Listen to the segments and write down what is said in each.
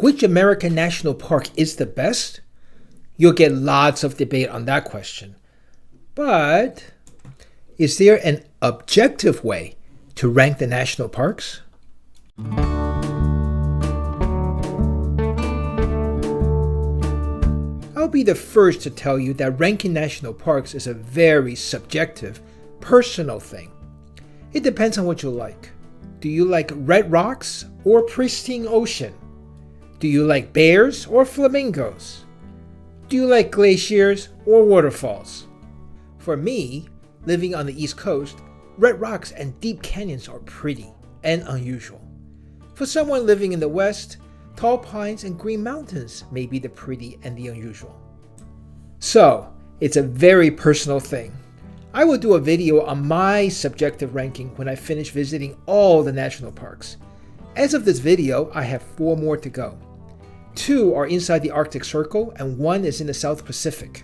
which American national park is the best? You'll get lots of debate on that question. But is there an objective way to rank the national parks? I'll be the first to tell you that ranking national parks is a very subjective, personal thing. It depends on what you like. Do you like red rocks or pristine ocean? Do you like bears or flamingos? Do you like glaciers or waterfalls? For me, living on the East Coast, red rocks and deep canyons are pretty and unusual. For someone living in the West, tall pines and green mountains may be the pretty and the unusual. So, it's a very personal thing. I will do a video on my subjective ranking when I finish visiting all the national parks. As of this video, I have 4 more to go. 2 are inside the Arctic Circle and 1 is in the South Pacific.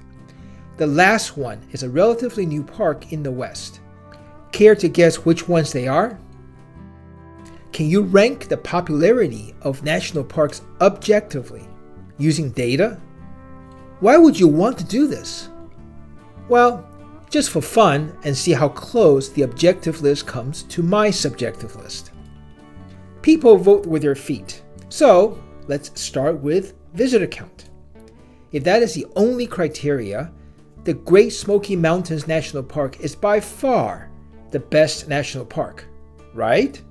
The last one is a relatively new park in the West. Care to guess which ones they are? Can you rank the popularity of national parks objectively, using data? Why would you want to do this? Well, just for fun and see how close the objective list comes to my subjective list. People vote with their feet, so let's start with visitor count. If that is the only criteria, the Great Smoky Mountains National Park is by far the best national park, right?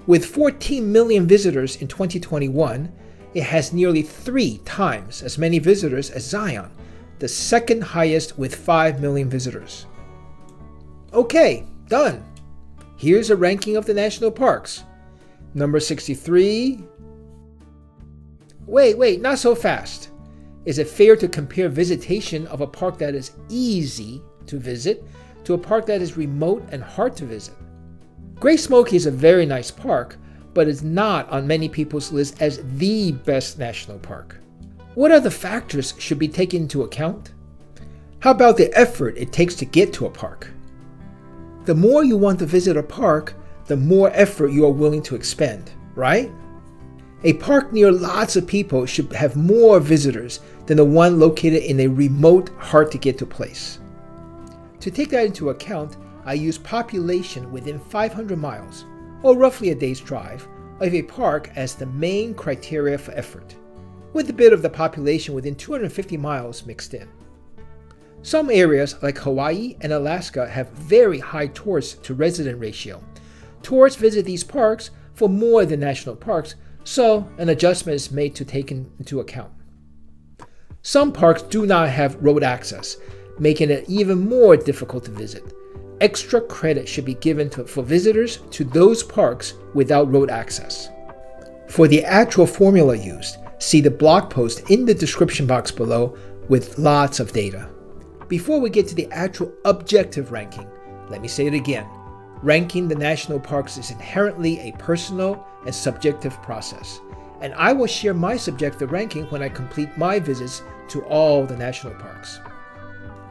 With 14 million visitors in 2021, it has nearly 3 times as many visitors as Zion, the second highest with 5 million visitors. Okay, done. Here's a ranking of the national parks. Number 63. Wait, not so fast. Is it fair to compare visitation of a park that is easy to visit to a park that is remote and hard to visit? Great Smoky is a very nice park, but is not on many people's list as the best national park. What other factors should be taken into account? How about the effort it takes to get to a park? The more you want to visit a park, the more effort you are willing to expend, right? A park near lots of people should have more visitors than the one located in a remote, hard-to-get-to place. To take that into account, I use population within 500 miles, or roughly a day's drive, of a park as the main criteria for effort, with a bit of the population within 250 miles mixed in. Some areas like Hawaii and Alaska have very high tourist to resident ratio. Tourists visit these parks for more than national parks, so an adjustment is made to take into account. Some parks do not have road access, making it even more difficult to visit. Extra credit should be given for visitors to those parks without road access. For the actual formula used, see the blog post in the description box below with lots of data. Before we get to the actual objective ranking, let me say it again. Ranking the national parks is inherently a personal and subjective process, and I will share my subjective ranking when I complete my visits to all the national parks.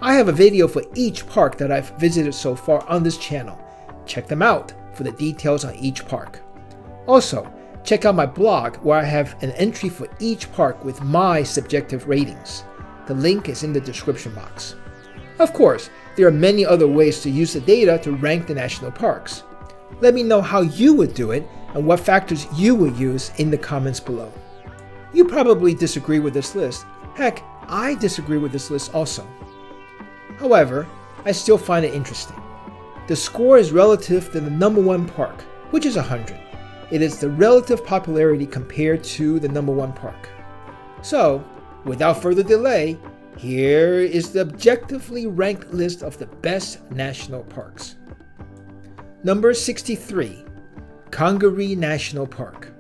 I have a video for each park that I've visited so far on this channel. Check them out for the details on each park. Also, check out my blog where I have an entry for each park with my subjective ratings. The link is in the description box. Of course, there are many other ways to use the data to rank the national parks. Let me know how you would do it and what factors you would use in the comments below. You probably disagree with this list. Heck, I disagree with this list also. However, I still find it interesting. The score is relative to the number 1 park, which is 100. It is the relative popularity compared to the number 1 park. So, without further delay, here is the objectively ranked list of the best national parks. Number 63, Congaree National Park.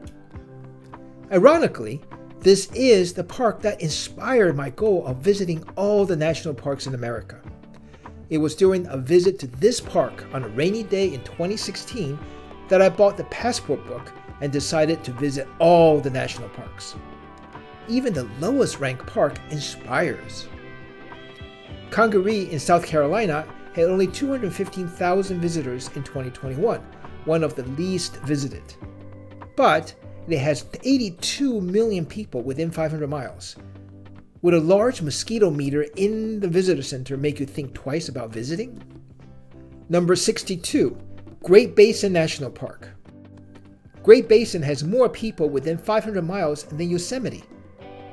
Ironically, this is the park that inspired my goal of visiting all the national parks in America. It was during a visit to this park on a rainy day in 2016 that I bought the passport book and decided to visit all the national parks. Even the lowest ranked park inspires. Congaree in South Carolina had only 215,000 visitors in 2021, one of the least visited. But It has 82 million people within 500 miles. Would a large mosquito meter in the visitor center make you think twice about visiting? Number 62, Great Basin National Park. Great Basin has more people within 500 miles than Yosemite,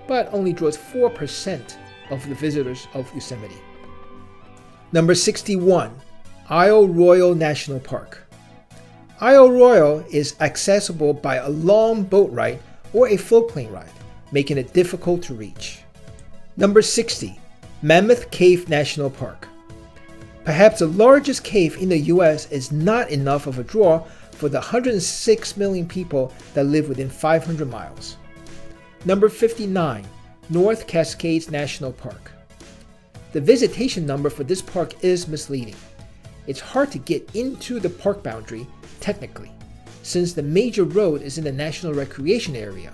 but only draws 4% of the visitors of Yosemite. Number 61, Isle Royale National Park. Isle Royale is accessible by a long boat ride or a floatplane ride, making it difficult to reach. Number 60, Mammoth Cave National Park. Perhaps the largest cave in the US is not enough of a draw for the 106 million people that live within 500 miles. Number 59, North Cascades National Park. The visitation number for this park is misleading. It's hard to get into the park boundary, technically, since the major road is in the National Recreation Area.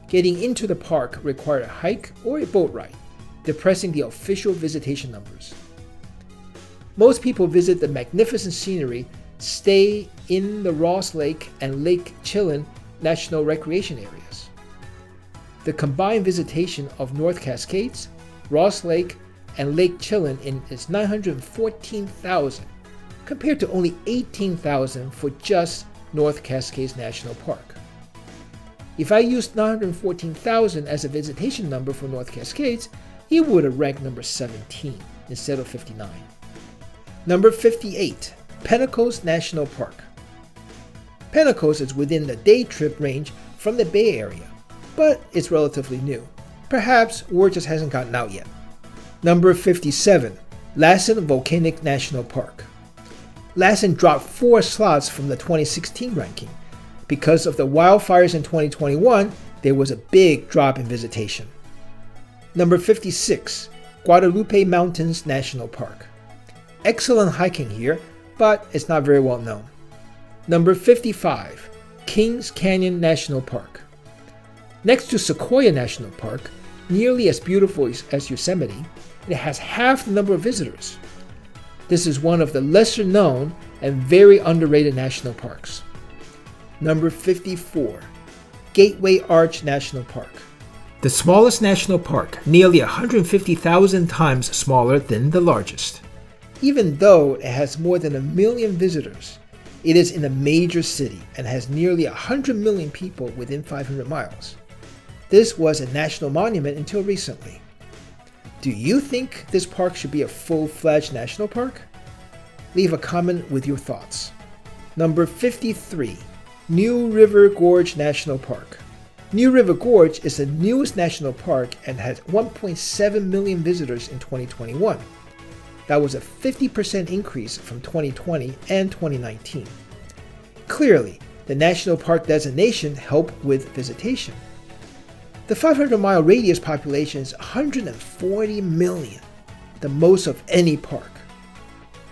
Getting into the park required a hike or a boat ride, depressing the official visitation numbers. Most people visit the magnificent scenery, stay in the Ross Lake and Lake Chilin National Recreation areas. The combined visitation of North Cascades, Ross Lake, and Lake Chilin is 914,000, compared to only 18,000 for just North Cascades National Park. If I used 914,000 as a visitation number for North Cascades, it would have ranked number 17 instead of 59. Number 58, Pinnacles National Park. Pinnacles is within the day trip range from the Bay Area, but it's relatively new. Perhaps word just hasn't gotten out yet. Number 57, Lassen Volcanic National Park. Lassen dropped 4 slots from the 2016 ranking. Because of the wildfires in 2021, there was a big drop in visitation. Number 56, Guadalupe Mountains National Park. Excellent hiking here, but it's not very well known. Number 55, Kings Canyon National Park. Next to Sequoia National Park, nearly as beautiful as Yosemite, it has half the number of visitors. This is one of the lesser known and very underrated national parks. Number 54, Gateway Arch National Park. The smallest national park, nearly 150,000 times smaller than the largest. Even though it has more than 1 million visitors, it is in a major city and has nearly 100 million people within 500 miles. This was a national monument until recently. Do you think this park should be a full-fledged national park? Leave a comment with your thoughts. Number 53, New River Gorge National Park. New River Gorge is the newest national park and had 1.7 million visitors in 2021. That was a 50% increase from 2020 and 2019. Clearly, the national park designation helped with visitation. The 500-mile radius population is 140 million, the most of any park.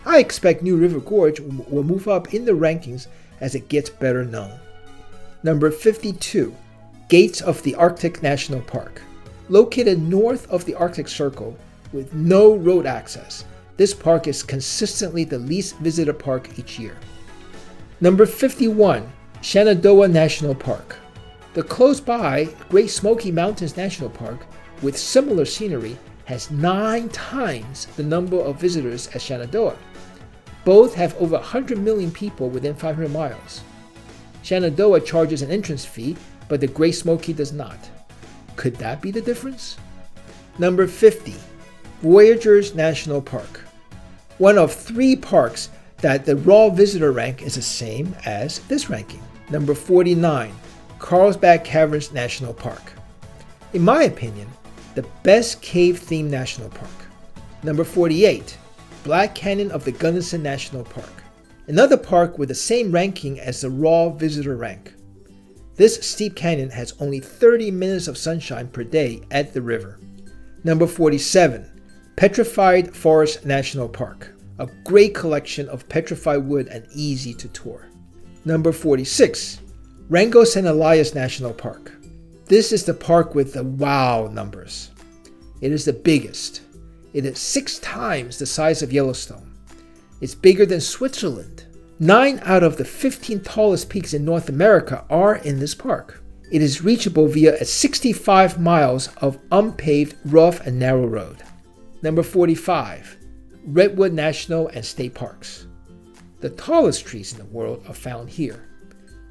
I expect New River Gorge will move up in the rankings as it gets better known. Number 52, Gates of the Arctic National Park. Located north of the Arctic Circle with no road access, this park is consistently the least visited park each year. Number 51, Shenandoah National Park. The close by Great Smoky Mountains National Park, with similar scenery, has 9 times the number of visitors as Shenandoah. Both have over 100 million people within 500 miles. Shenandoah charges an entrance fee, but the Great Smoky does not. Could that be the difference? Number 50, Voyageurs National Park. One of 3 parks that the raw visitor rank is the same as this ranking. Number 49, Carlsbad Caverns National Park. In my opinion, the best cave-themed national park. Number 48, Black Canyon of the Gunnison National Park. Another park with the same ranking as the raw visitor rank. This steep canyon has only 30 minutes of sunshine per day at the river. Number 47, Petrified Forest National Park. A great collection of petrified wood and easy to tour. Number 46, Rango St. Elias National Park. This is the park with the wow numbers. It is the biggest. It is 6 times the size of Yellowstone. It's bigger than Switzerland. 9 out of the 15 tallest peaks in North America are in this park. It is reachable via a 65 miles of unpaved, rough and narrow road. Number 45. Redwood National and State Parks. The tallest trees in the world are found here.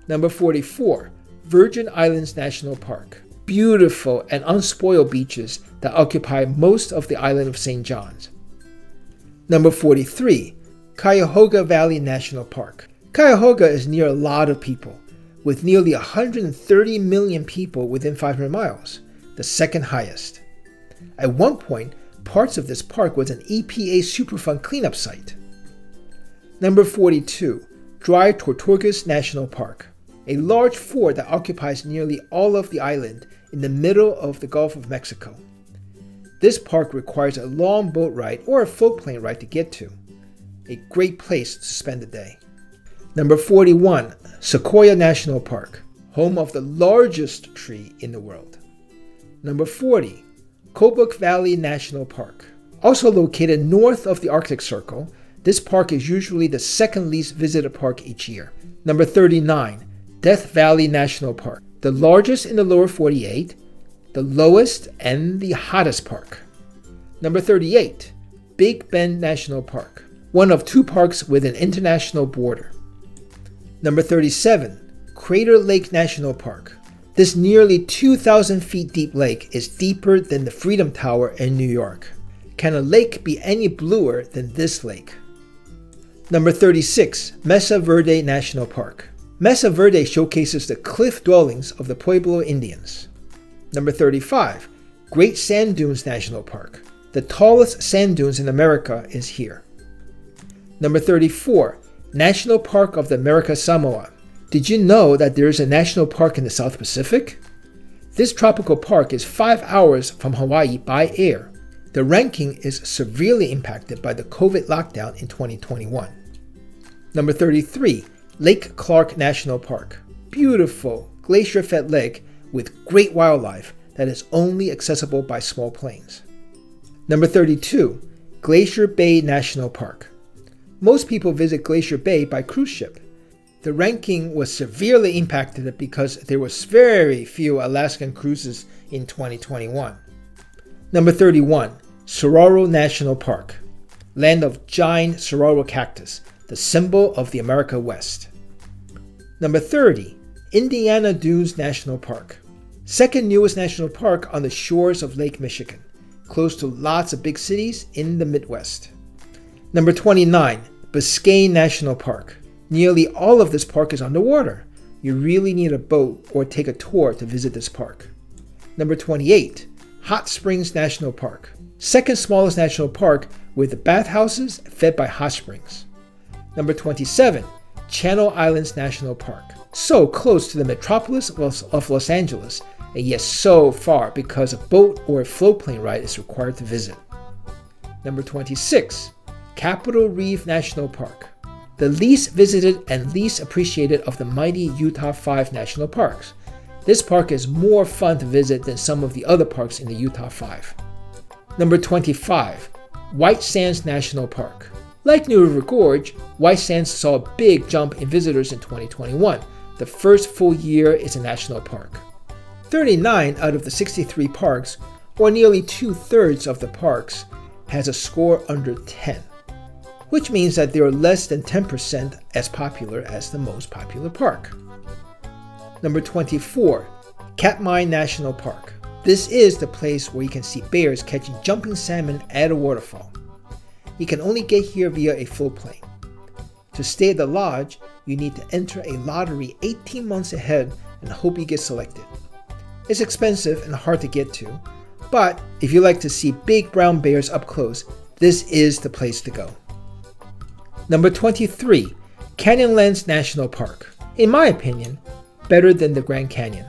Number 44. Virgin Islands National Park. Beautiful and unspoiled beaches that occupy most of the island of St. John's. Number 43. Cuyahoga Valley National Park. Cuyahoga is near a lot of people, with nearly 130 million people within 500 miles, the second highest. At one point, parts of this park was an EPA Superfund cleanup site. Number 42. Dry Tortugas National Park. A large fort that occupies nearly all of the island in the middle of the Gulf of Mexico. This park requires a long boat ride or a floatplane ride to get to. A great place to spend the day. Number 41. Sequoia National Park, home of the largest tree in the world. Number 40. Kobuk Valley National Park. Also located north of the Arctic Circle, this park is usually the second least visited park each year. Number 39. Death Valley National Park, the largest in the lower 48, the lowest and the hottest park. Number 38. Big Bend National Park, one of two parks with an international border. Number 37. Crater Lake National Park. This nearly 2,000 feet deep lake is deeper than the Freedom Tower in New York. Can a lake be any bluer than this lake? Number 36. Mesa Verde National Park. Mesa Verde showcases the cliff dwellings of the Pueblo Indians. Number 35. Great Sand Dunes National Park. The tallest sand dunes in America is here. Number 34. National Park of the Americas Samoa. Did you know that there is a national park in the South Pacific? This tropical park is 5 hours from Hawaii by air. The ranking is severely impacted by the COVID lockdown in 2021. Number 33. Lake Clark National Park. Beautiful, glacier-fed lake with great wildlife that is only accessible by small planes. Number 32. Glacier Bay National Park. Most people visit Glacier Bay by cruise ship. The ranking was severely impacted because there was very few Alaskan cruises in 2021. Number 31. Saguaro National Park. Land of giant saguaro cactus, the symbol of the America West. Number 30. Indiana Dunes National Park. Second newest national park on the shores of Lake Michigan, close to lots of big cities in the Midwest. Number 29. Biscayne National Park. Nearly all of this park is underwater. You really need a boat or take a tour to visit this park. Number 28. Hot Springs National Park. Second smallest national park with bathhouses fed by hot springs. Number 27. Channel Islands National Park. So close to the metropolis of Los Angeles, and yet so far because a boat or a floatplane ride is required to visit. Number 26. Capitol Reef National Park. The least visited and least appreciated of the mighty Utah 5 national parks. This park is more fun to visit than some of the other parks in the Utah 5. Number 25. White Sands National Park. Like New River Gorge, White Sands saw a big jump in visitors in 2021, the first full year it's a national park. 39 out of the 63 parks, or nearly 2/3 of the parks, has a score under 10, which means that they are less than 10% as popular as the most popular park. Number 24. Katmai National Park. This is the place where you can see bears catching jumping salmon at a waterfall. You can only get here via a floatplane. To stay at the lodge, you need to enter a lottery 18 months ahead and hope you get selected. It's expensive and hard to get to, but if you like to see big brown bears up close, this is the place to go. Number 23. Canyonlands National Park. In my opinion, better than the Grand Canyon.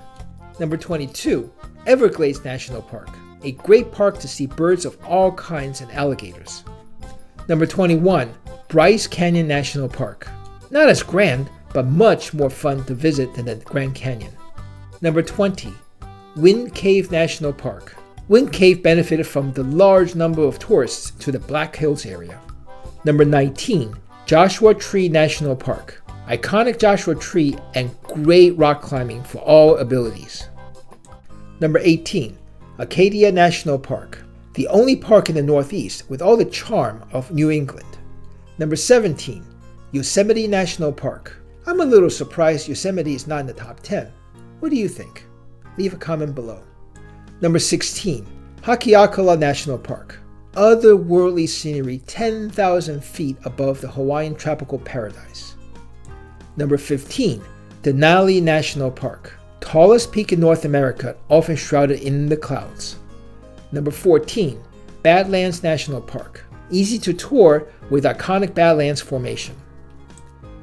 Number 22. Everglades National Park. A great park to see birds of all kinds and alligators. Number 21. Bryce Canyon National Park. Not as grand, but much more fun to visit than the Grand Canyon. Number 20. Wind Cave National Park. Wind Cave benefited from the large number of tourists to the Black Hills area. Number 19. Joshua Tree National Park. iconic Joshua Tree, and great rock climbing for all abilities. Number 18, Acadia National Park, the only park in the Northeast with all the charm of New England. Number 17, Yosemite National Park. I'm a little surprised Yosemite is not in the top 10. What do you think? Leave a comment below. Number 16, Haleakala National Park. Otherworldly scenery 10,000 feet above the Hawaiian tropical paradise. Number 15, Denali National Park. Tallest peak in North America, often shrouded in the clouds. Number 14, Badlands National Park. Easy to tour with iconic Badlands formation.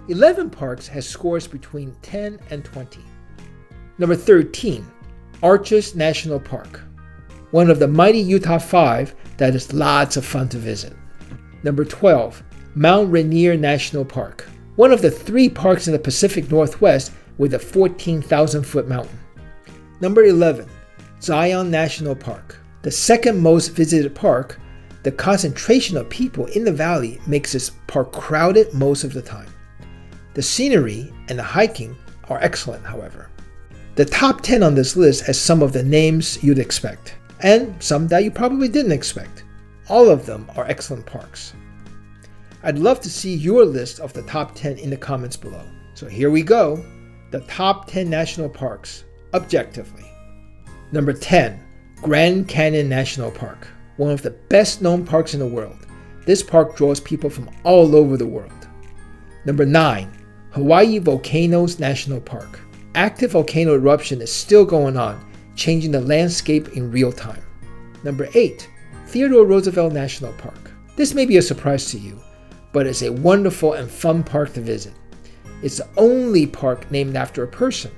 11 parks has scores between 10 and 20. Number 13, Arches National Park. One of the mighty Utah 5 that is lots of fun to visit. Number 12, Mount Rainier National Park. One of the 3 parks in the Pacific Northwest with a 14,000-foot mountain. Number 11, Zion National Park. The second most visited park, the concentration of people in the valley makes this park crowded most of the time. The scenery and the hiking are excellent, however. The top 10 on this list has some of the names you'd expect, and some that you probably didn't expect. All of them are excellent parks. I'd love to see your list of the top 10 in the comments below. So here we go, the top 10 national parks, objectively. Number 10, Grand Canyon National Park, one of the best known parks in the world. This park draws people from all over the world. Number 9, Hawaii Volcanoes National Park. Active volcano eruption is still going on, changing the landscape in real time. Number 8, Theodore Roosevelt National Park. This may be a surprise to you, but it's a wonderful and fun park to visit. It's the only park named after a person.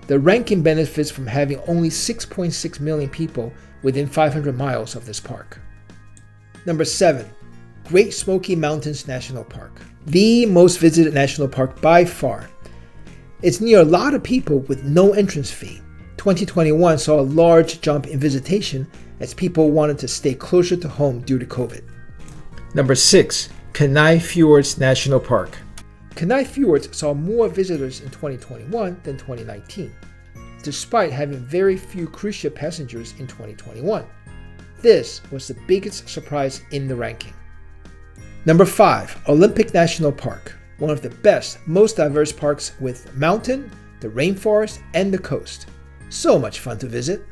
The ranking benefits from having only 6.6 million people within 500 miles of this park. Number 7, Great Smoky Mountains National Park. The most visited national park by far. It's near a lot of people with no entrance fee. 2021 saw a large jump in visitation as people wanted to stay closer to home due to COVID. Number 6, Kenai Fjords National Park. Kenai Fjords saw more visitors in 2021 than 2019, despite having very few cruise ship passengers in 2021. This was the biggest surprise in the ranking. Number 5, Olympic National Park, one of the best, most diverse parks with mountain, the rainforest, and the coast. So much fun to visit.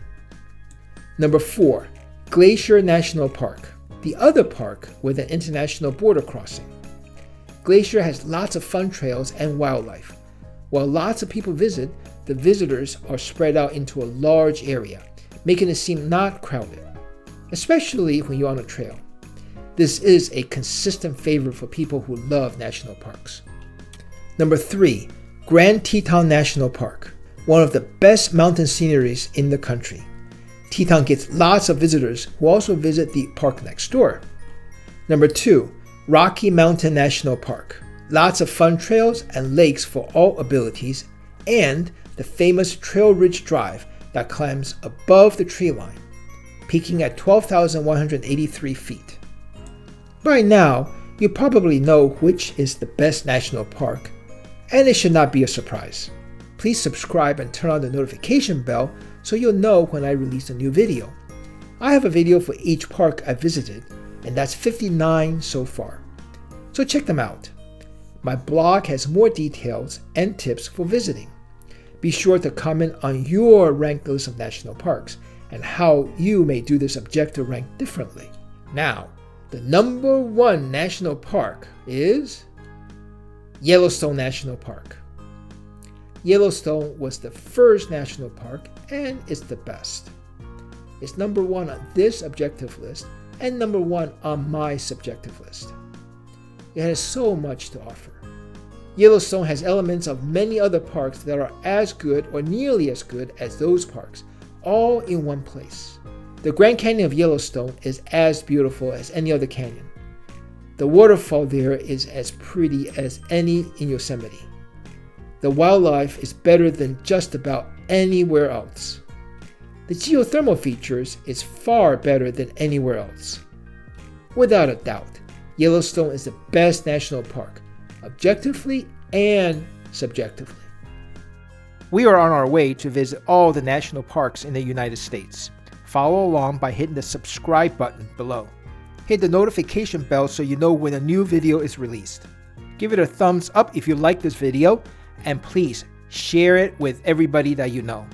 Number 4, Glacier National Park, the other park with an international border crossing. Glacier has lots of fun trails and wildlife. While lots of people visit, the visitors are spread out into a large area, making it seem not crowded, especially when you're on a trail. This is a consistent favorite for people who love national parks. Number 3, Grand Teton National Park, one of the best mountain sceneries in the country. Teton gets lots of visitors who also visit the park next door. Number 2, Rocky Mountain National Park. Lots of fun trails and lakes for all abilities, and the famous Trail Ridge Drive that climbs above the tree line, peaking at 12,183 feet. By now, you probably know which is the best national park, and it should not be a surprise. Please subscribe and turn on the notification bell so you'll know when I release a new video. I have a video for each park I visited, and that's 59 so far. So check them out. My blog has more details and tips for visiting. Be sure to comment on your ranked list of national parks and how you may do this objective rank differently. Now, the number 1 national park is Yellowstone National Park. Yellowstone was the first national park and it's the best. It's number 1 on this objective list and number 1 on my subjective list. It has so much to offer. Yellowstone has elements of many other parks that are as good or nearly as good as those parks, all in one place. The Grand Canyon of Yellowstone is as beautiful as any other canyon. The waterfall there is as pretty as any in Yosemite. The wildlife is better than just about anywhere else. The geothermal features is far better than anywhere else. Without a doubt, Yellowstone is the best national park, objectively and subjectively. We are on our way to visit all the national parks in the United States. Follow along by hitting the subscribe button below. Hit the notification bell so you know when a new video is released. Give it a thumbs up if you like this video, and please share it with everybody that you know.